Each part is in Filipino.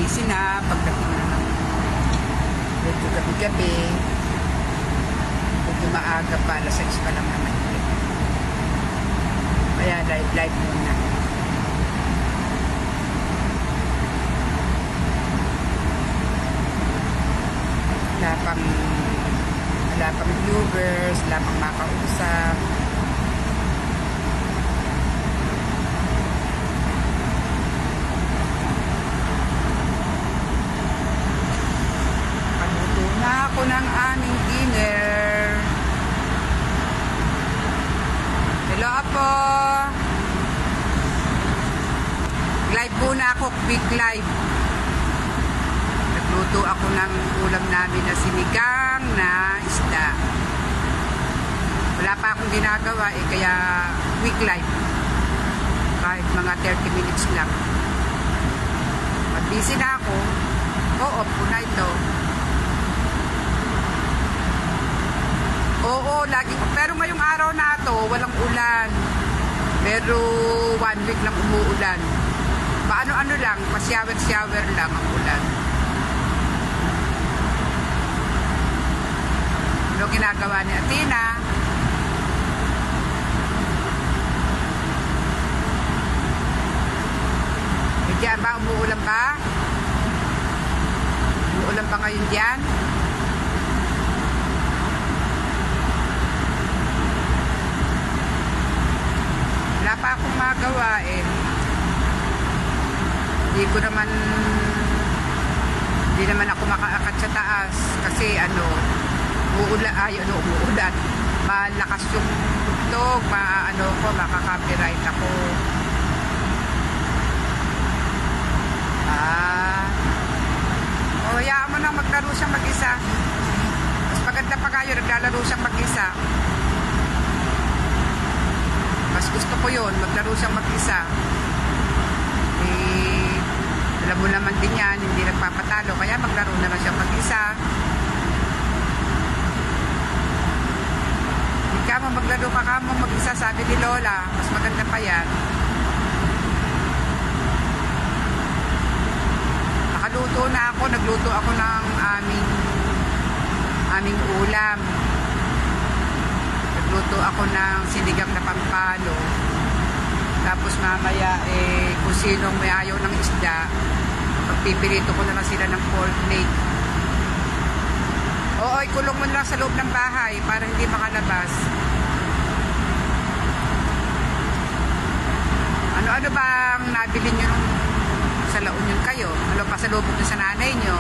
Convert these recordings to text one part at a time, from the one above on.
busy na pagdating na ng medyo gabi-gabi. Medyo maaga pa, alas 6 pa lang naman ulit. Kaya live muna. Wala pang viewers, wala pang makausap. Paluto na ako ng aming dinner. Hello Apo! Live muna ako, quick live. Nagluto ako ng ulam namin na sinigang na isda. Wala pa akong ginagawa kaya quick live. Kahit mga 30 minutes lang. Pag busy na ako, off ko na ito. Oo, laging. Pero ngayong araw na ito, walang ulan. Pero 1 week lang umuulan. Paano-ano lang, pa-shower lang ang ulan. Ano ginagawa ni Athena? Diyan ba? Umuulan ba? Umuulan ba ngayon diyan? Wala pa akong magawa Hindi naman ako makaakat sa taas kasi umuulan. Malakas yung tugtog, makaka-copyright ako. Hayaan mo nang maglaro siyang mag-isa. Mas maganda pa kayo, naglalaro siyang mag-isa. Mas gusto ko yun, maglaro siyang mag-isa. Alam mo naman din yan, hindi nagpapatalo, kaya maglaro na lang siyang mag-isa. Maglaro ka mo mag-isa, sabi ni Lola, mas maganda pa yan. Nakaluto na ako, nagluto ako ng aming ulam. Nagluto ako ng sinigang na pampalo. Tapos mamaya kung sinong may ayaw ng isda, magpipirito ko na lang sila ng pork leg. Oo, ikulong mo na lang sa loob ng bahay para hindi makalabas. Ano bang nabili nyo nung sa La Union kayo? Ano pa sa lubog nyo sa nanay nyo?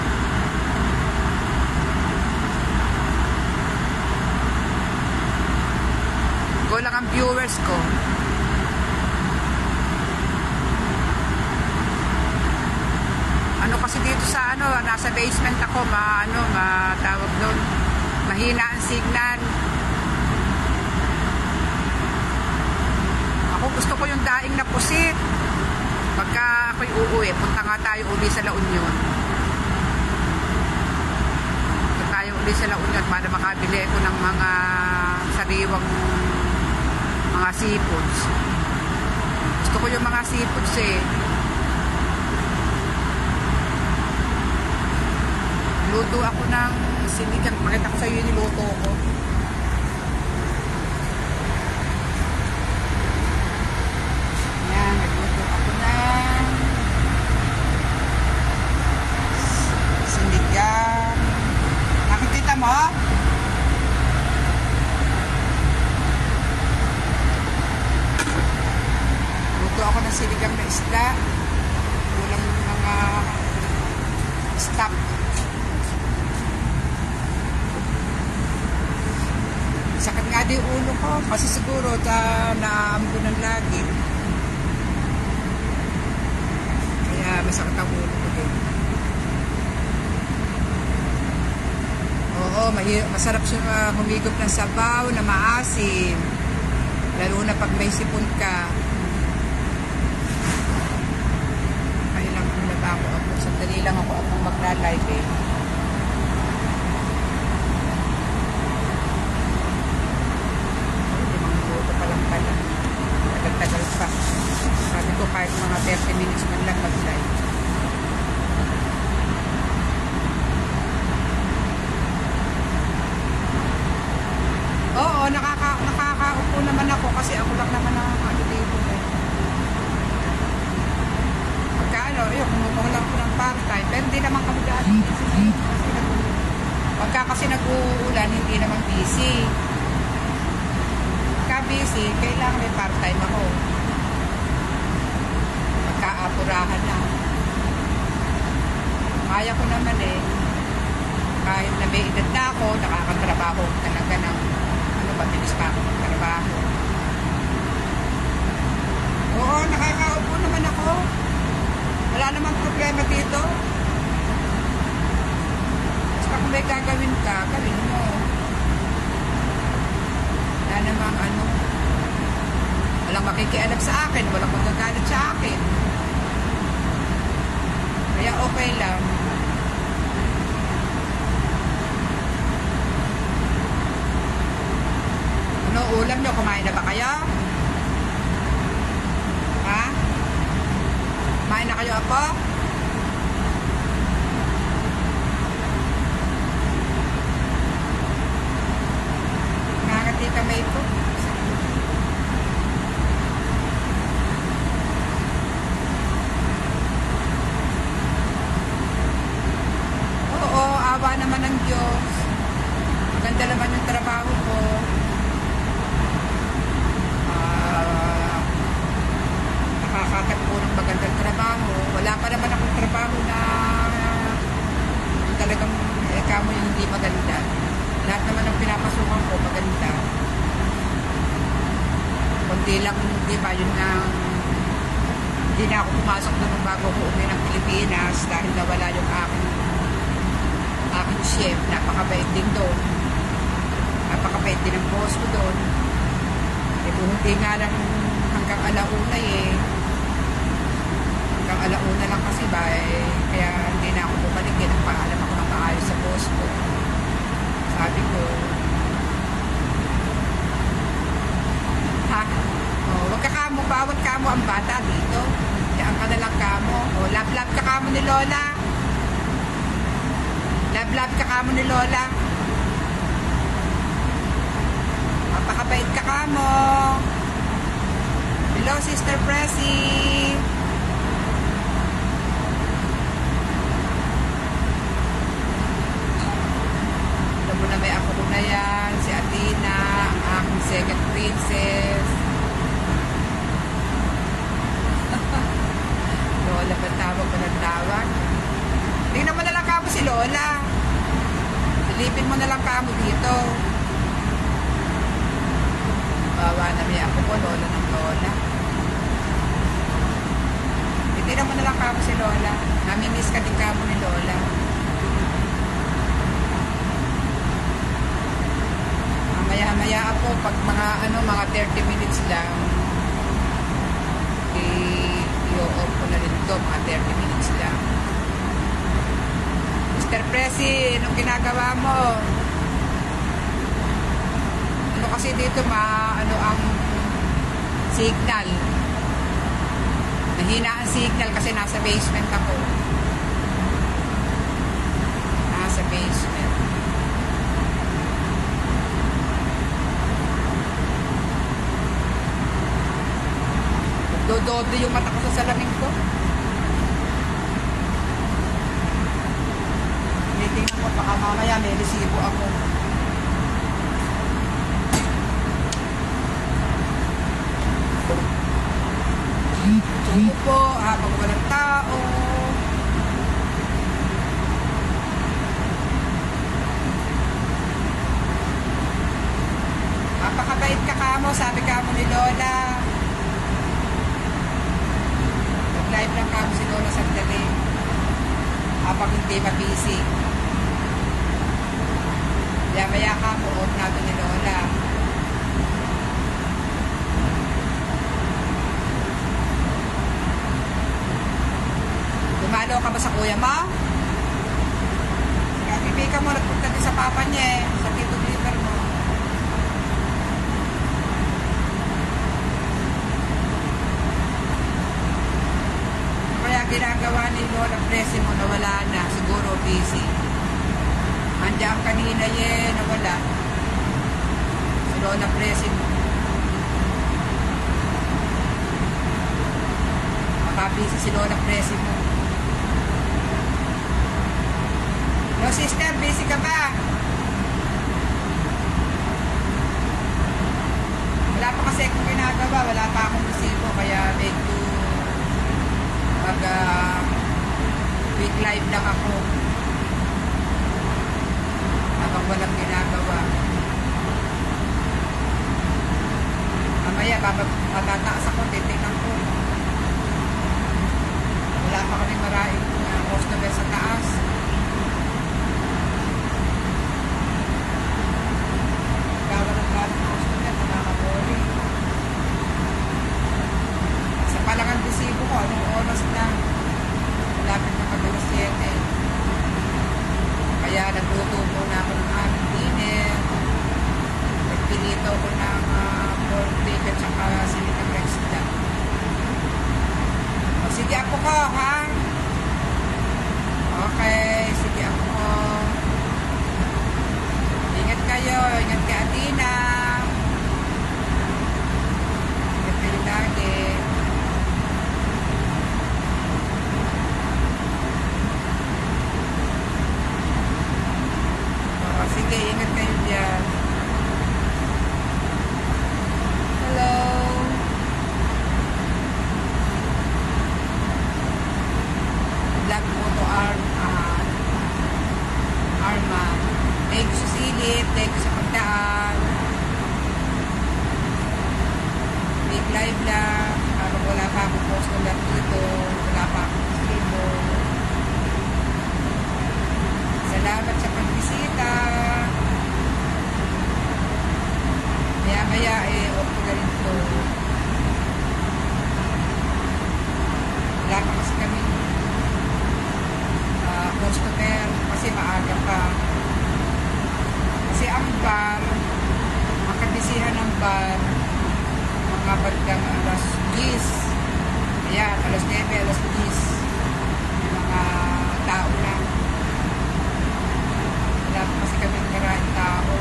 Go lang ang viewers ko. Ano kasi dito sa nasa basement ako, matawag doon. Mahina ang signal. Ako gusto ko yung daing na pusit. Pagka ako'y uuwi, punta nga tayo uli sa La Union. Punta tayo uli sa La Union para makabili ko ng mga sariwang mga seafoods. Gusto ko yung mga seafoods Luto ako ng sinigang. Pakita ko sa iyo yung niluto ko. Yan, nagluto ako ng sinigang. Nakikita mo? Luto ako ng sinigang na isda. Walang mga stop. Sakit nga din ulo ko kasi siguro naaambunan lagi. Kaya masakit ang ulo ko din. Oo, masarap siya humigop ng sabaw na maasim. Lalo na pag may sipon ka. Kaya lang pinata ako. Sandali lang ako magla-live Tagal pa. Sabi ko kahit mga 30 minutes man lang mag-live. ako kasi ako lang naman nakakano dito eh. Pagka kumukuha lang ko ng part-time, pero hindi naman kami dati busy. Pagka kasi nag-uulan, hindi naman busy. Pagka busy, kailangan may part-time ako. Pagka apurahan na. Kaya ko naman eh. Kahit na may edad na ako, nakakatrabaho talaga ng mabilis pa ako magtrabaho. Oo, nakakaupo naman ako. Wala namang problema dito. Basta kung may gagawin ka, gawin mo. Wala namang walang makikialam sa akin, walang magagalit sa akin. Kaya okay lang. Ulam nyo, kumain na ba kayo? Ha? Kumain na kayo, apo? Nakakati kamay ko. Oo, awa naman ng Diyos. Maganda naman yung trabaho ko. Nakakatagpo ng magandang trabaho. Wala pa naman akong trabaho na talagang kamo yung hindi maganda. Lahat naman ng pinapasukan ko maganda. Kundi lang, di ba, yun na hindi na ako pumasok doon bago ko umuwi ng Pilipinas dahil nawala yung aking chef. Napakabait din doon. Napakabait din ang boss ko doon. Hindi nga lang hanggang alauna eh. Hanggang alauna lang kasi ba eh. Kaya hindi na ako bumalik eh. Nagpaalam ako ng maayos sa boss ko. Sabi ko, ha? Oh, wag ka kamo, bawat kamo ang bata dito. Diyan ka na lang kamo. Oh, love ka kamo ni Lola. Love ka kamo ni Lola. Napakabait ka kamo. Hello, Sister Pressy. Alam mo na may ako na yan. Si Athena, ang aking second princess. Lola, ba't tawag pa ng tawag? Tingnan mo na lang kamo si Lola. Silipin mo na lang kamo dito. Bawa na may ako po, Lola ng Lola. Hindi naman na lang kamo si Lola. Namimiss ka din kamo ni Lola. Maya-maya ako, pag mga 30 minutes lang, i-off ko na rin ito, mga 30 minutes lang. Mr. Pressy, anong ginagawa mo? Kasi dito ang signal. Mahina ang signal kasi nasa basement ako. Nasa basement. Dodoble yung mata ko sa salamin ko. Tingnan ko baka mamaya may resibo ako. Tumo po, habang walang tao. Napakabait ka kamo, sabi kamo ni Lola. Nag-live lang kamo si Lola sandali. Habang hindi mabisi. Maya kamo, off natin ni Lola. Dumalo ka ba sa kuya mo? Kaibigan mo, nagpunta din sa papa niya sa Tito Clipper mo. Kaya ginagawa ni Lola Pressy mo, nawala na, siguro busy. Andiyan kanina nawala. Si Lola Pressy mo. busy si Lola Presi mo. No, sister, busy ka ba? Wala pa kasi akong ginagawa, wala pa akong resibo, kaya medyo mag week live lang ako habang walang ginagawa. Mamaya babataas ako, titignan ko. Wala pa kami maraming customer sa taas. Gawa ng customer, nakakaboli. Sa palangan resibo ko, anong oras na? Malapit na mag-alas 7. Kaya nagluto muna ako ng aming dinner. Nagpilito ko ng pork bacon at saka sinigang rice lang. O, sige ako ko, ha? Okay, sige ako ko. Ingat kayo, ingat kay Atina. Ingat kayo lagi. O, sige, ingat kayo dyan. Hello. Black Moto Arma. Thank you sa silip. Thank you sa pagdaan. Big live lang. Habang wala pa akong post na lang dito. Wala pa akong resibo. Salamat sa pagbisita. Maya off ko na rin ito. Wala pa kasi kami customer kasi maaga pa. Kasi ang bar, ang kabisihan ng bar, mga bandang alas 10. Ayan, alas 9, alas 10. Mga tao lang. Wala pa kasi kami maraming tao.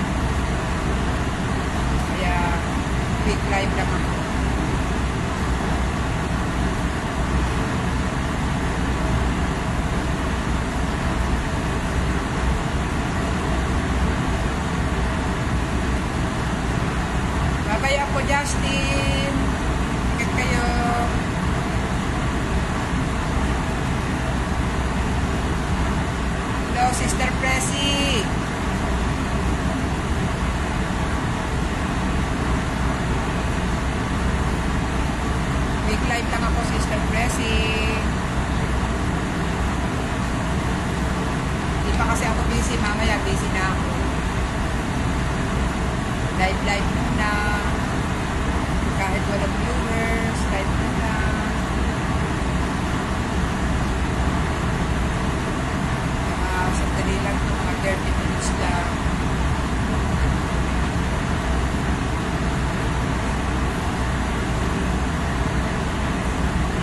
Kaya quick live lang ako. Babay ako, Justin. Ingat kayo. Hello, Sister Presi. Big live lang ako, Sister Presi. Hindi pa kasi ako busy. Mamaya busy na ako. Live muna. Kahit walang viewers, live muna. Sandali lang ito, mga 30 minutes lang.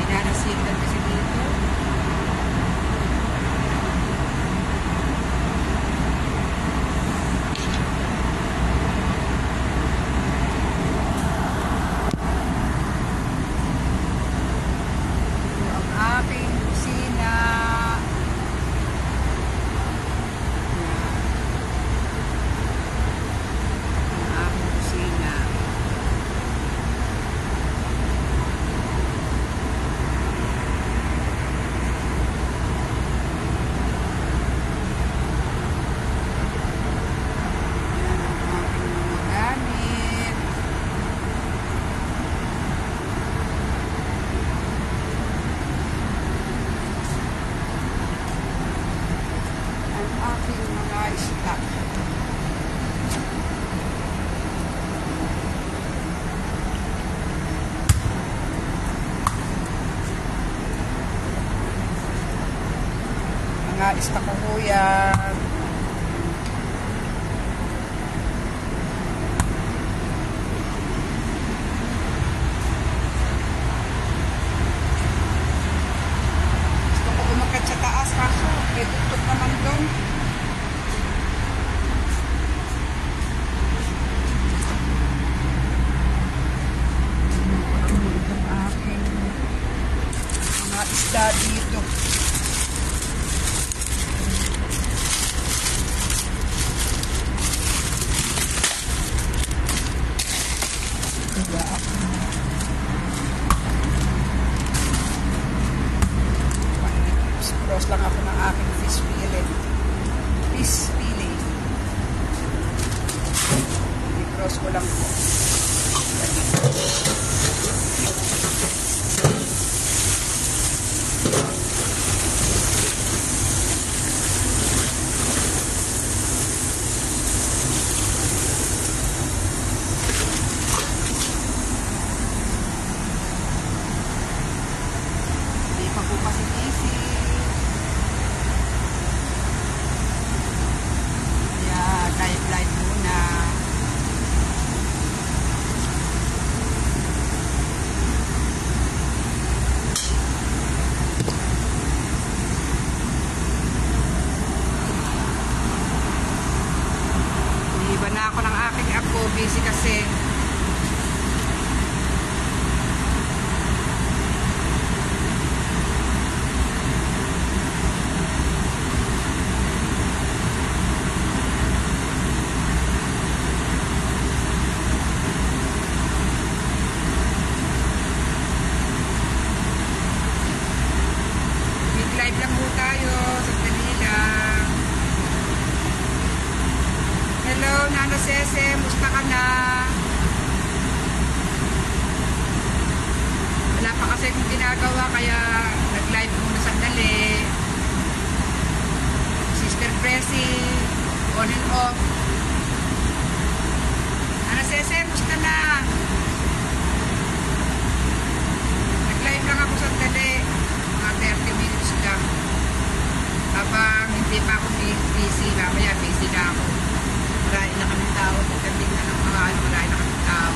Hinanasigan kasi dito. Isda ko po yan. Gusto ko umakyat sa taas kaso may tuktok naman doon. Itong aking mga isda dito. Cross lang ako ng aking fish fillet. Fish fillet. I-cross ko lang po. Hindi pa po kasi easy. Light muna. Iba na ako ng aking apo. Busy kasi. Live lang po tayo sa Manila. Hello, Nana Sese, musta ka na? Wala pa kasi akong ginagawa kaya nag-live muna sandali. Sister Pressy, on and off. Nana Sese, musta na? Nag-live lang ako sandali. 30 minutes lang. Habang hindi pa ako busy, mamaya busy na ako. Marami na kami tao. Pagdating na ng mga marami na kami tao.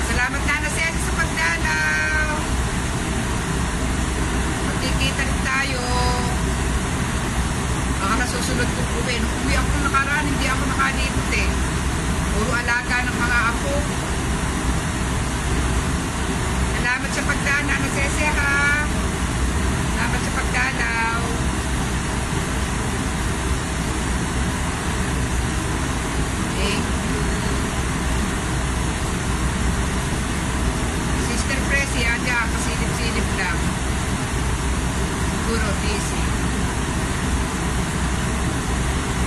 Salamat na Sesi sa pagdalaw. Magkikita rin tayo. Baka nasusunod kong uwi. Nung uwi ako nakaraan, hindi ako nakalibot eh. Puro alaga ng mga apo. Salamat sa pagdalaw na Sese ha. Salamat sa pagdalaw. Thank you. Sister Pressy, andyan, pasilip-silip lang. Siguro busy.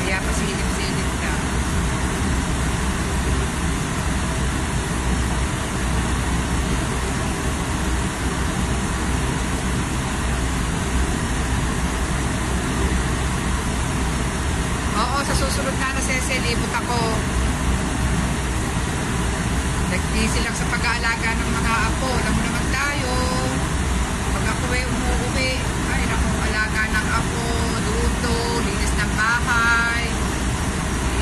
Kaya pasilip-silip lang. Sa susunod na Sese, libot ako. Nag-busy lang sa pag-aalaga ng mga apo. Alam mo naman tayo. Pag ako umuwi, ay naku, alaga ng apo, luto, linis ng bahay.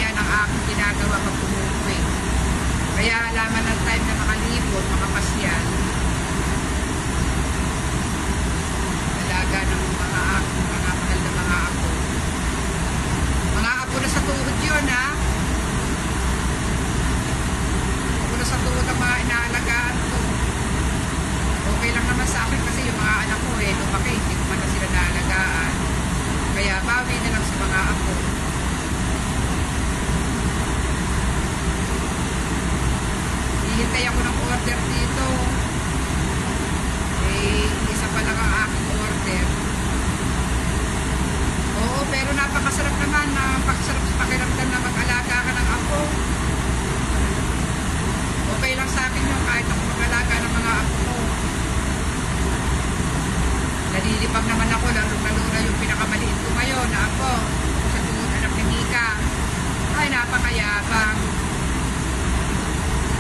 Yan ang aking ginagawa pag umuwi. Kaya alaman ng time na makalibot, makapasyal. Alaga ng mga mahal na mga apo. Mga apo na sa tuhod yun, ha? Apo na sa tuhod ang mga inaalagaan ko. Okay lang naman sa akin kasi yung mga anak ko, lumaki, hindi ko man na sila naalagaan. Kaya bawi na lang sa mga apo. Hihintay ako ng order dito. Isa pa lang ang aking order. Oo, pero napakasarap naman. Napakasarap sa pakiramdam na mag-alaga ka ng apo. Okay lang sa akin yung kahit ako mag-alaga ng mga apo ko. Nalilipag naman ako, lalo na yung pinakamaliit ko ngayon na apo. Sa tungod anak ni Mika. Ay, napakayabang.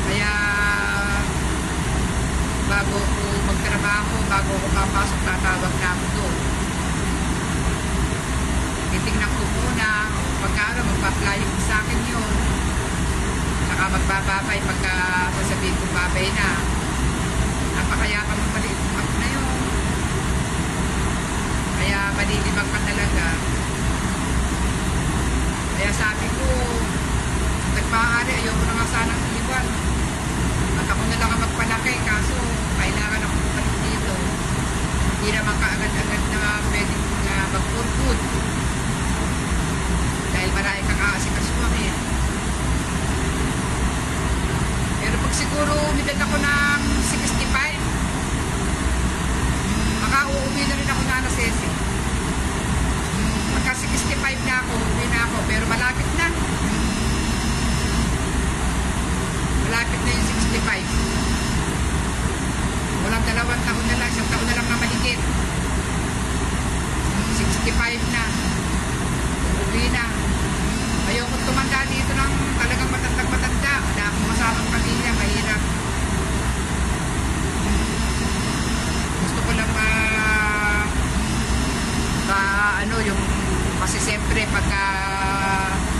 Kaya, bago ko magtrabaho, bago ko papasok, tatawag na ako doon. Titignan ko muna, pagkano magpa-flying sa akin yun. Saka magbababay pagka sasabihin ko babay na. Napakayabang magpaliit ako na yun. Kaya malilibang ka talaga. Kaya sabi ko, nagpahari, ayoko na nga sanang iliwan. At ako na lang ang magpalaki, kaso kailangan ako bumalik dito. ako ng 65. Uuwi na rin ako na Ceci. Pagka 65 na ako, uwi na ako. Pero malapit na. Malapit na yung 65. Walang 2 taon na lang. 1 taon na lang na mahigit. 65 na. Uwi na. Ayoko tumanda dito ng talagang matanda. Wala akong masamang pamilya. Mahirap. Gusto ko lang yung kasi siyempre pagka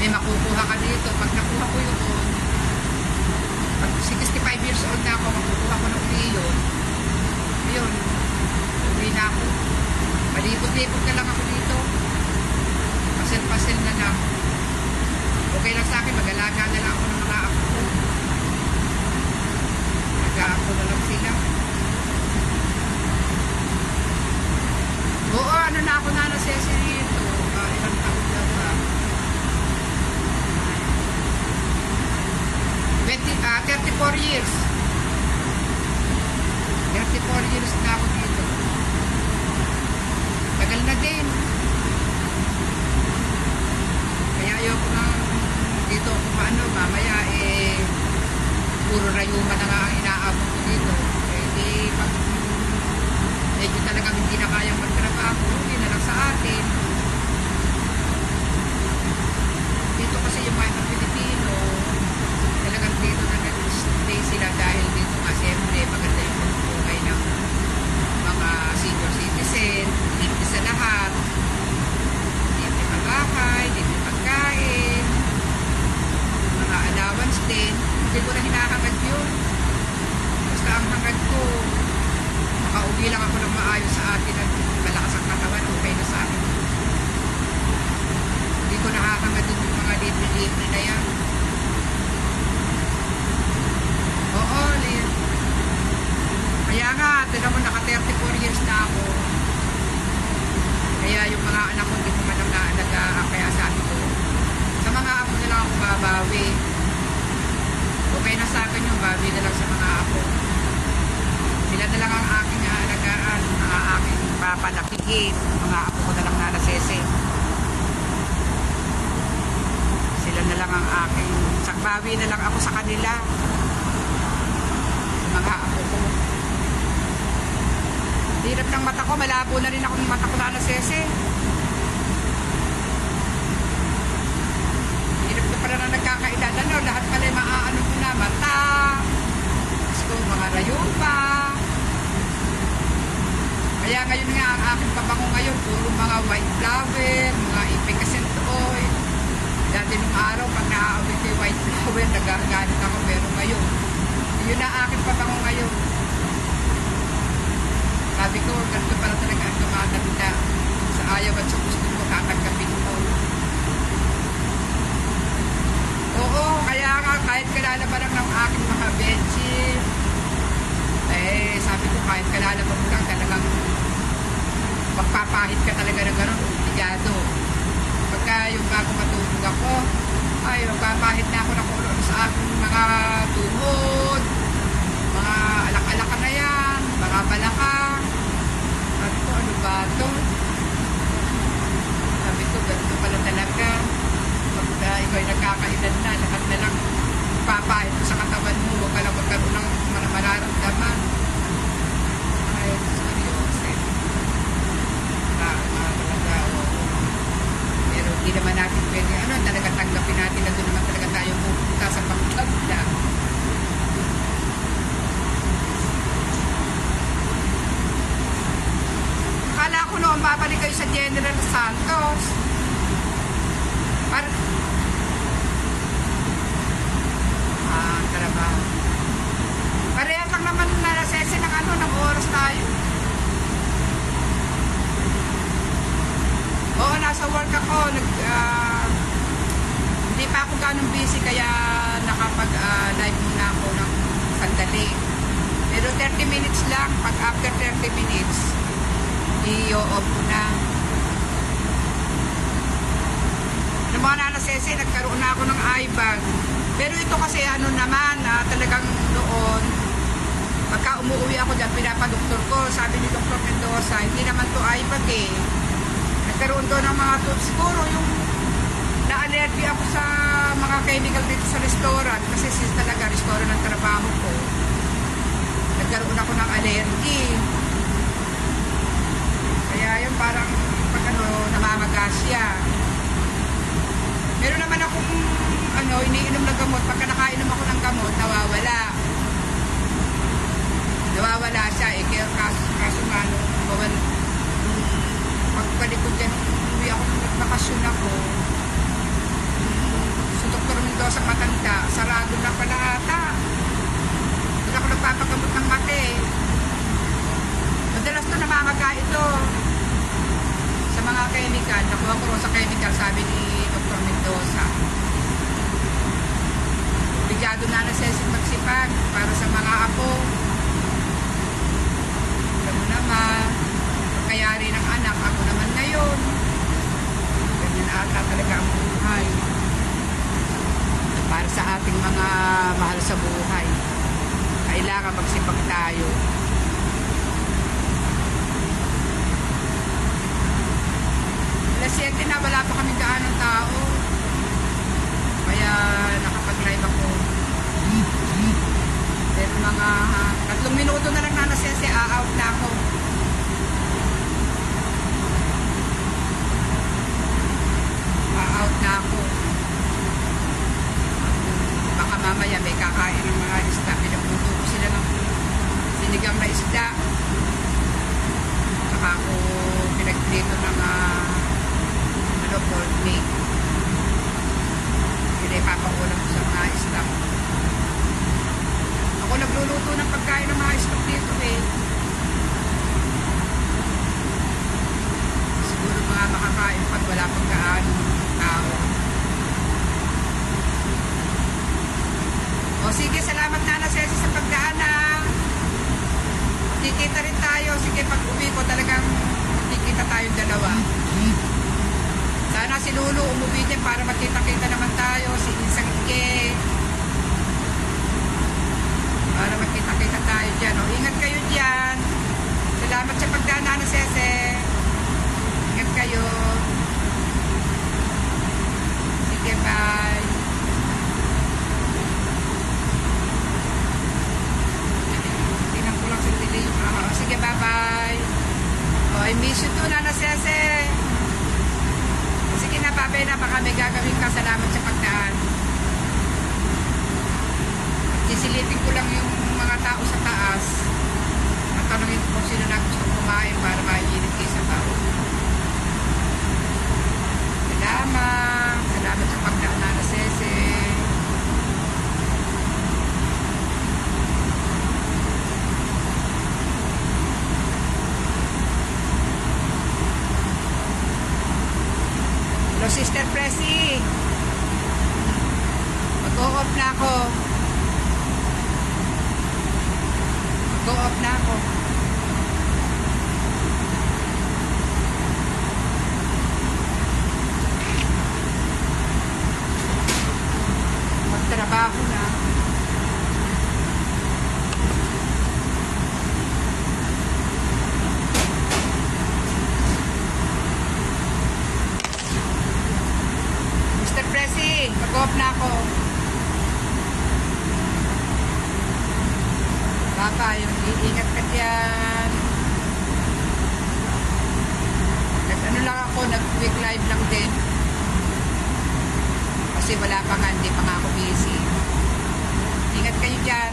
may makukuha ka dito, pag nakuha ko yun, pag 65 years old na ako, makukuha ko ng milyon, yun, uwi na ako. Malipot-lipot na lang ako dito. Pasel-pasel na lang. Okay lang sa akin, mag-alaga na lang ako ng mga apo ko. Nag-aapo na lang sila. Oo, ano na ako na Ceci rito. Ilang taon na ba? 34 years. 34 years na ako dito. Tagal na din. Kaya ayoko na dito kung paano, mamaya puro rayuma na nga ang inaabot ko dito. Di pag medyo talagang hindi na kayang magtrabaho, hindi na lang sa atin. Dito kasi yung mga Pilipino, talagang dito na nag-stay sila dahil dito nga siyempre maganda yung buhay ng mga senior citizen, libre sa lahat, libre pagbahay, libre pagkain, mga allowance din. Hindi ko na hinahangad yun. Basta ang hangad ko, makauwi lang ako ng maayos sa atin at malakas ang katawan, okay na sa akin. Hindi ko nakakangad yung mga libre-libre na yan. Oo, Lynn. Kaya nga, tinan mo, naka 34 years na ako. Kaya yung mga anak ko, hindi ko man lang naalagaan. Kaya sabi ko, sa mga apo na lang ako babawi. Okay na sa akin yung bawi na lang sa mga apo. Sila na lang ang aking aalagaan, ang aking papalakihin, mga apo ko na lang na Ceci. Sila na lang ang aking, sakbawi na lang ako sa kanila. Sa mga apo ko. Hirap ng mata ko, malabo na rin ako ng mata ko na Ceci. Hirap na pala na nagkakaedad, lahat pala yung maaano ko na, mata, mga rayupa. Kaya ngayon nga, ang aking pabango ngayon, puro mga white flower, mga effervescent oil. Dati nung araw, pag naaawit ko yung white flower, nagagalit ako, pero ngayon, yun na aking pabango ngayon. Sabi ko, ganito pala talaga ang tumatanda. Sa ayaw at sa gusto ko, katanggapin ko. Oo, kaya nga, kahit kilala pa lang ng aking mga bedsheet, sabi ko, kahit kalala mo lang, talagang magpapahit ka talaga na gano'n, obligado. Pagka yung bago matulog ako, ay magpapahit na ako ng ulo sa aking mga tuhod, mga alak-alaka na yan, mga balaka. Sabi ko, ano ba ito? Sabi ko, ganito pala talaga. Pagka ikaw ay nagkakaedad na, lahat na lang papahit mo sa katawan mo, huwag ka lang magkaroon ng mararamdaman. Ay, seryoso. Pero hindi naman natin pwede, talaga tanggapin natin na doon naman talaga tayo pupunta sa pagkabla. Akala ko noon babalik kayo sa General Santos. Trabaho. Parehas lang naman na Ceci ng oras tayo. Oo, nasa work ako. Hindi pa ako ganun busy kaya nakapag-live muna ako ng sandali. Pero 30 minutes lang. Pag after 30 minutes, i-off ko na. Ng mga nana Ceci, nagkaroon na ako ng iBag. Pero ito kasi naman, talagang noon, umuwi ako dyan, pinapadoktor ko. Sabi ni Dr. Mendoza, hindi naman to IPAG eh. Nagkaroon to ng mga tools. Siguro yung na-allergy ako sa mga chemical dito sa restaurant. Kasi since talaga restaurant ng trabaho ko, nagkaroon ako ng allergy. Kaya yun parang pag namamaga siya. Meron naman akong iniinom na gamot. Pagka nakainom ako ng gamot, nawawala. Nawawala siya eh. Kaya kaso nga, pagbalik ko dyan, umuwi ako ng nagbakasyon ako. Sa Dr. Mendoza matanda, sarado na pala ata. Doon ako nagpapagamot ng mate. Madalas to namamaga ito. Sa mga chemical, nakuha ko sa chemical, sabi ni Dr. Mendoza. Obligado na magsipag para sa mga apo. Alam mo naman, kayari ng anak, ako naman ngayon. Ganyan ata talaga ang buhay. Para sa ating mga mahal sa buhay, kailangan magsipag tayo. Alas 7 na, wala pa kami daan ng tao. Kaya nakapag-live ako. Pero mga 3 minuto na lang na sese, out na ako. Out na ako. Baka mamaya may kakain ng mga isda. Pinagluto ko sila ng sinigang na isda. Saka ako pinagplito ng pork meat. Pinapapakulang ko sa mga isda. Ako nagluluto ng pagkain ng mga isda dito eh. Siguro mga makakain pag wala pang gaano tao. O sige, salamat na Ceci sa pagdaan ha. Kikita rin tayo. Sige, pag uwi ko talagang kikita tayong dalawa. Sana si Lulu umuwi din para makita-kita naman tayo. Si Isang Ike. Para makita-kita tayo dyan. O, ingat kayo dyan. Salamat sa pagdaan na Ceci. Ingat kayo. Sige, bye. Tingnan ko lang sa tili. Sige, bye-bye. O, I miss you too, Nana Ceci. Sige na, babay na. Baka may gagawin ka. Salamat sa pagdaan. Sisilipin ko lang yung mga tao sa taas. At tanongin ko kung sino na gusto kumain para maiinit kayo sa tao. Salamat. Salamat sa pagdaan na Ceci. Hello, Sister Pressy. Mag-o-off na ako. Mag-o-off na ako. Magtrabaho na. Mr. Pressy, mag-off na ako. Baka yung iingat ka dyan. Ano lang ako, nag-quick live lang din. Kasi wala pa nga, hindi pa nga ako busy. Ingat kayo dyan.